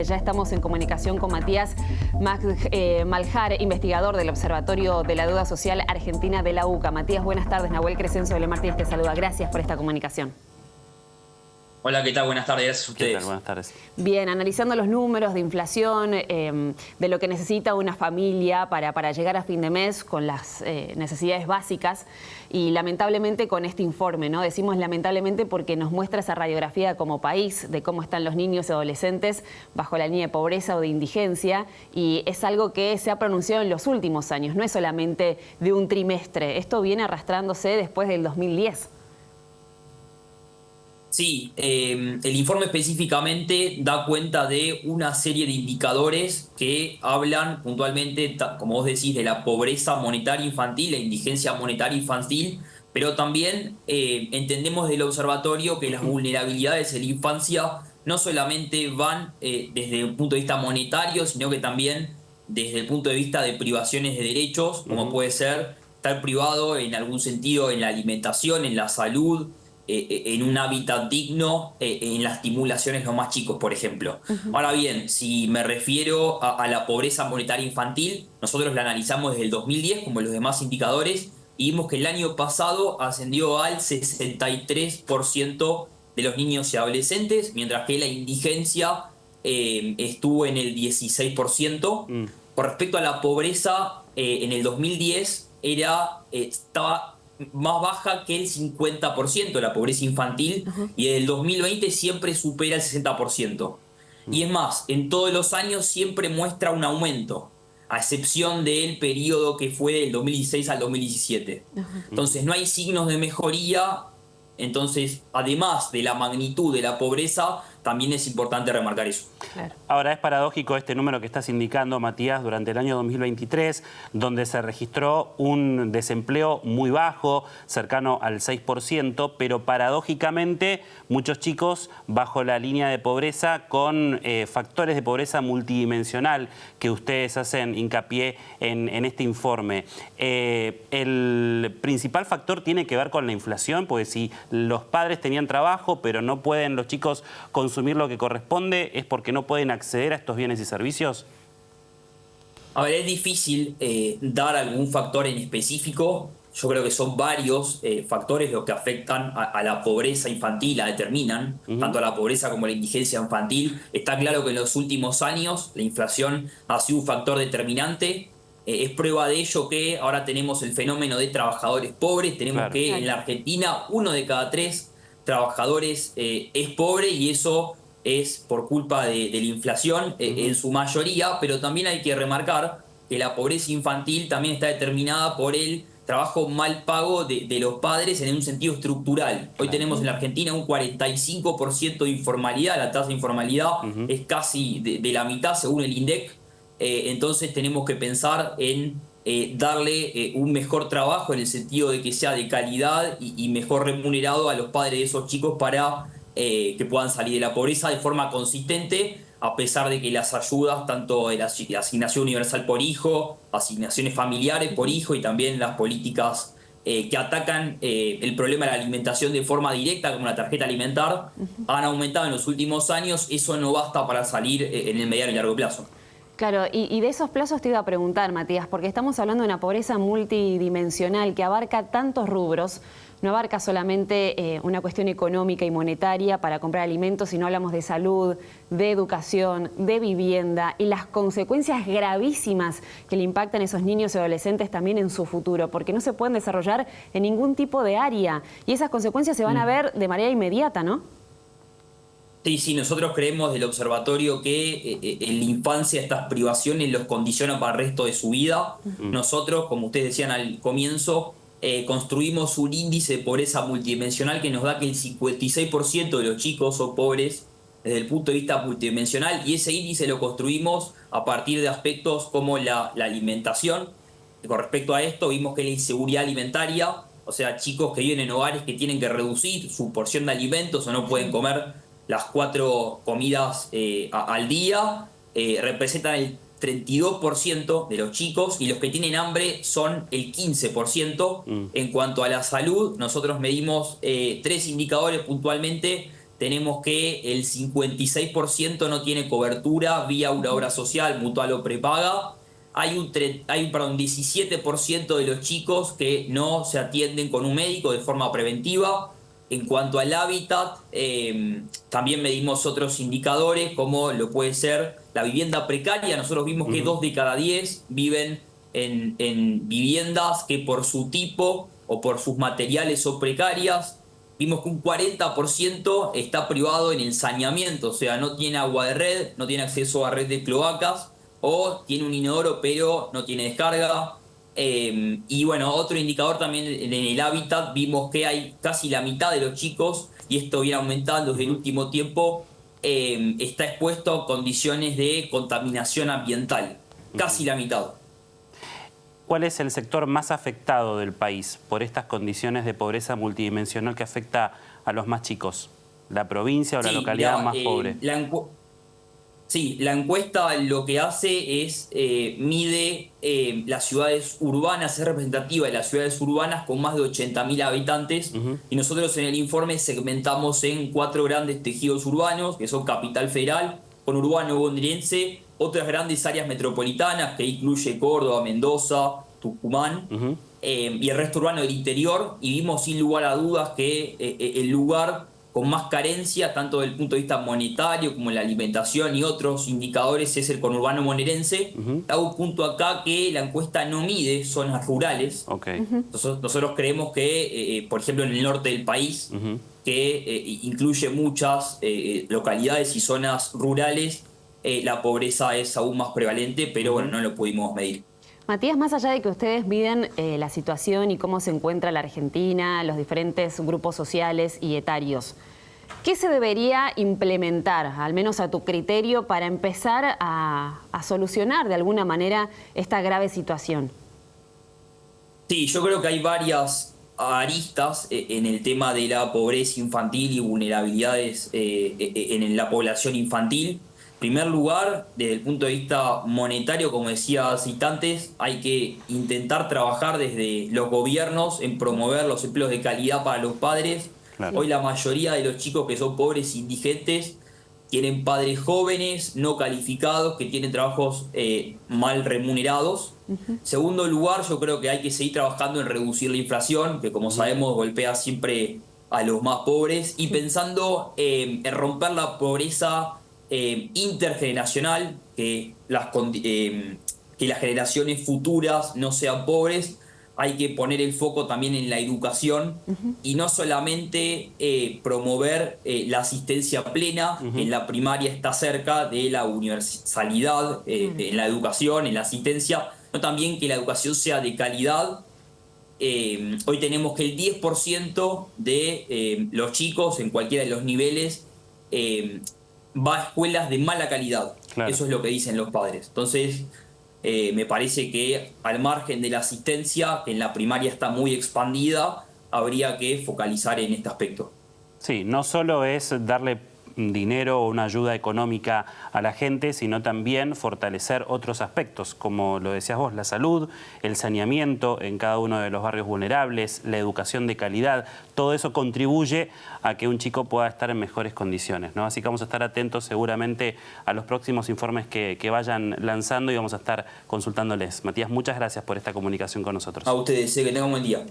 Ya estamos en comunicación con Matías Maljar, investigador del Observatorio de la Deuda Social Argentina de la UCA. Matías, buenas tardes. Nahuel Crescenzo de Le Martínez te saluda. Gracias por esta comunicación. Hola, ¿qué tal? Buenas tardes, gracias a ustedes. ¿Qué tal? Buenas tardes. Bien, analizando los números de inflación, de lo que necesita una familia para llegar a fin de mes con las necesidades básicas y lamentablemente con este informe, ¿no? Decimos lamentablemente porque nos muestra esa radiografía como país de cómo están los niños y adolescentes bajo la línea de pobreza o de indigencia, y es algo que se ha pronunciado en los últimos años, no es solamente de un trimestre, esto viene arrastrándose después del 2010. Sí, el informe específicamente da cuenta de una serie de indicadores que hablan puntualmente, como vos decís, de la pobreza monetaria infantil, la indigencia monetaria infantil, pero también entendemos del observatorio que las vulnerabilidades en la infancia no solamente van desde el punto de vista monetario, sino que también desde el punto de vista de privaciones de derechos, como puede ser estar privado en algún sentido en la alimentación, en la salud, en un hábitat digno, en las estimulaciones los más chicos, por ejemplo. Ahora bien, si me refiero a la pobreza monetaria infantil, nosotros la analizamos desde el 2010, como los demás indicadores, y vimos que el año pasado ascendió al 63% de los niños y adolescentes, mientras que la indigencia estuvo en el 16%. Con respecto a la pobreza, en el 2010 estaba más baja que el 50% la pobreza infantil, y desde el 2020 siempre supera el 60%. Y es más, en todos los años siempre muestra un aumento, a excepción del periodo que fue del 2016 al 2017. Entonces no hay signos de mejoría. Entonces, además de la magnitud de la pobreza, también es importante remarcar eso. Claro. Ahora, es paradójico este número que estás indicando, Matías, durante el año 2023, donde se registró un desempleo muy bajo, cercano al 6%, pero paradójicamente muchos chicos bajo la línea de pobreza con factores de pobreza multidimensional que ustedes hacen hincapié en este informe. El principal factor tiene que ver con la inflación, porque si los padres tenían trabajo, pero no pueden los chicos consumir lo que corresponde, ¿es porque no pueden acceder a estos bienes y servicios? A ver, es difícil dar algún factor en específico. Yo creo que son varios factores los que afectan a la pobreza infantil, la determinan, tanto a la pobreza como a la indigencia infantil. Está claro que en los últimos años la inflación ha sido un factor determinante. Es prueba de ello que ahora tenemos el fenómeno de trabajadores pobres. Tenemos que en la Argentina 1 de cada 3 trabajadores es pobre, y eso es por culpa de la inflación en su mayoría, pero también hay que remarcar que la pobreza infantil también está determinada por el trabajo mal pago de los padres en un sentido estructural. Hoy tenemos en la Argentina un 45% de informalidad, la tasa de informalidad es casi de la mitad según el INDEC, entonces tenemos que pensar en darle un mejor trabajo en el sentido de que sea de calidad y mejor remunerado a los padres de esos chicos para que puedan salir de la pobreza de forma consistente, a pesar de que las ayudas, tanto de la asignación universal por hijo, asignaciones familiares por hijo, y también las políticas que atacan el problema de la alimentación de forma directa, como la tarjeta alimentar, han aumentado en los últimos años. Eso no basta para salir en el mediano y largo plazo. Claro, y de esos plazos te iba a preguntar, Matías, porque estamos hablando de una pobreza multidimensional que abarca tantos rubros. No abarca solamente una cuestión económica y monetaria para comprar alimentos, sino hablamos de salud, de educación, de vivienda y las consecuencias gravísimas que le impactan a esos niños y adolescentes también en su futuro, porque no se pueden desarrollar en ningún tipo de área. Y esas consecuencias se van a ver de manera inmediata, ¿no? Sí, nosotros creemos del observatorio que en la infancia estas privaciones los condicionan para el resto de su vida. Nosotros, como ustedes decían al comienzo, construimos un índice de pobreza multidimensional que nos da que el 56% de los chicos son pobres desde el punto de vista multidimensional, y ese índice lo construimos a partir de aspectos como la alimentación. Con respecto a esto, vimos que la inseguridad alimentaria, o sea, chicos que viven en hogares que tienen que reducir su porción de alimentos o no pueden comer las 4 comidas al día, representan el 32% de los chicos, y los que tienen hambre son el 15%. En cuanto a la salud, nosotros medimos 3 indicadores puntualmente tenemos que el 56% no tiene cobertura vía una obra social, mutual o prepaga. Hay un 17% de los chicos que no se atienden con un médico de forma preventiva. En cuanto al hábitat, también medimos otros indicadores, como lo puede ser la vivienda precaria. Nosotros vimos que 2 de cada 10 viven en viviendas que por su tipo o por sus materiales son precarias. Vimos que un 40% está privado en el saneamiento, o sea, no tiene agua de red, no tiene acceso a red de cloacas, o tiene un inodoro pero no tiene descarga. Y bueno, otro indicador también en el hábitat, vimos que hay casi la mitad de los chicos, y esto viene aumentando desde el último tiempo, está expuesto a condiciones de contaminación ambiental, casi la mitad. ¿Cuál es el sector más afectado del país por estas condiciones de pobreza multidimensional que afecta a los más chicos? ¿La provincia o la localidad más pobre? La encuesta lo que hace es mide las ciudades urbanas, es representativa de las ciudades urbanas con más de 80.000 habitantes, y nosotros en el informe segmentamos en 4 grandes tejidos urbanos, que son Capital Federal, conurbano bonaerense, otras grandes áreas metropolitanas que incluye Córdoba, Mendoza, Tucumán, y el resto urbano del interior, y vimos sin lugar a dudas que el lugar con más carencia, tanto desde el punto de vista monetario como la alimentación y otros indicadores, es el conurbano bonaerense. Hago un punto acá que la encuesta no mide zonas rurales. Nosotros creemos que, por ejemplo, en el norte del país, que incluye muchas localidades y zonas rurales, la pobreza es aún más prevalente, pero bueno, no lo pudimos medir. Matías, más allá de que ustedes miden la situación y cómo se encuentra la Argentina, los diferentes grupos sociales y etarios, ¿qué se debería implementar, al menos a tu criterio, para empezar a solucionar de alguna manera esta grave situación? Sí, yo creo que hay varias aristas en el tema de la pobreza infantil y vulnerabilidades en la población infantil. En primer lugar, desde el punto de vista monetario, como decía antes, hay que intentar trabajar desde los gobiernos en promover los empleos de calidad para los padres. Hoy la mayoría de los chicos que son pobres e indigentes tienen padres jóvenes, no calificados, que tienen trabajos mal remunerados. Segundo lugar, yo creo que hay que seguir trabajando en reducir la inflación, que como sabemos golpea siempre a los más pobres, y pensando en romper la pobreza intergeneracional, que las generaciones futuras no sean pobres. Hay que poner el foco también en la educación y no solamente promover la asistencia plena. En la primaria está cerca de la universalidad en la educación, en la asistencia, no también que la educación sea de calidad. Hoy tenemos que el 10% de los chicos en cualquiera de los niveles va a escuelas de mala calidad. Eso es lo que dicen los padres. Entonces, me parece que al margen de la asistencia, que en la primaria está muy expandida, habría que focalizar en este aspecto. Sí, no solo es darle dinero o una ayuda económica a la gente, sino también fortalecer otros aspectos, como lo decías vos, la salud, el saneamiento en cada uno de los barrios vulnerables, la educación de calidad. Todo eso contribuye a que un chico pueda estar en mejores condiciones, ¿no? Así que vamos a estar atentos seguramente a los próximos informes que vayan lanzando y vamos a estar consultándoles. Matías, muchas gracias por esta comunicación con nosotros. A ustedes, que tengan un buen día.